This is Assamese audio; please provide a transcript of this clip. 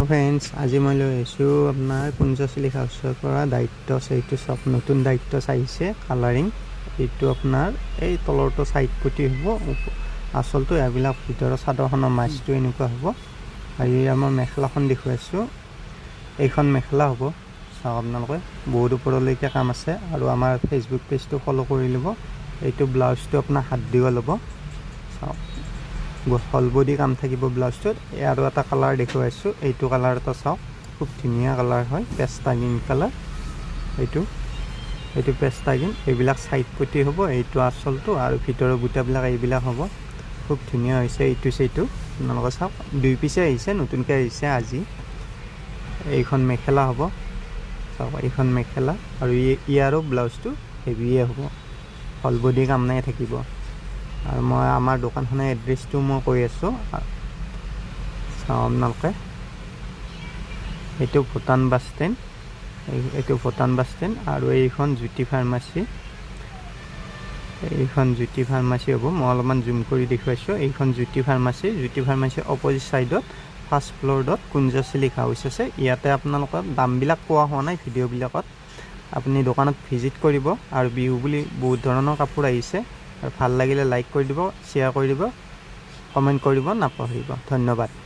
ফ্ৰেণ্ডছ আজি মই লৈ আহিছোঁ আপোনাৰ কুঞ্জচিলিক হাউচৰ পৰা দায়িত্ব এইটো চব নতুন দায়িত্ব চাইছে কালাৰিং এইটো আপোনাৰ এই তলৰটো চাইড পুটি হ'ব আচলটো এইবিলাক ভিতৰৰ চাদৰখনৰ মাছটো এনেকুৱা হ'ব আৰু আমাৰ মেখেলাখন দেখুৱাইছোঁ এইখন মেখেলা হ'ব চাওক আপোনালোকে বহুত ওপৰলৈকে কাম আছে আৰু আমাৰ ফেচবুক পেজটো ফ'ল' কৰি ল'ব এইটো ব্লাউজটো আপোনাৰ হাত দিব ল'ব চাওক হল বডি কাম থাকিব ব্লাউজটোত আৰু এটা কালাৰ দেখুৱাইছোঁ এইটো কালাৰটো চাওক খুব ধুনীয়া কালাৰ হয় পেষ্টা গ্ৰীণ কালাৰ এইটো পেষ্টা গ্ৰীণ এইবিলাক চাইড পটি হ'ব এইটো আচলটো আৰু ভিতৰৰ বুটাবিলাক এইবিলাক হ'ব খুব ধুনীয়া হৈছে এইটো আপোনালোকে চাওক দুই পিছে আহিছে নতুনকৈ আহিছে আজি এইখন মেখেলা হ'ব চাওক এইখন মেখেলা আৰু ইয়াৰো ব্লাউজটো হেভিয়ে হ'ব হল বডি কাম নাই থাকিব আৰু মই আমাৰ দোকানখনৰ এড্ৰেছটো মই কৈ আছোঁ চাওঁ আপোনালোকে এইটো ভূটান বাছ ষ্টেণ্ড আৰু এইখন জ্যোতি ফাৰ্মাচী হ'ব মই অলপমান জুম কৰি দেখুৱাইছোঁ এইখন জ্যোতি ফাৰ্মাচীৰ অপজিট ছাইডত ফাৰ্ষ্ট ফ্ল'ৰত কুঞ্জচিলিক হাউচ আছে ইয়াতে আপোনালোকৰ দামবিলাক পোৱা হোৱা নাই ভিডিঅ'বিলাকত আপুনি দোকানত ভিজিট কৰিব আৰু বিহু বুলি বহুত ধৰণৰ কাপোৰ আহিছে আৰু ভাল লাগিলে লাইক কৰি দিব শ্বেয়াৰ কৰি দিব কমেণ্ট কৰিব নাপাহৰিব ধন্যবাদ।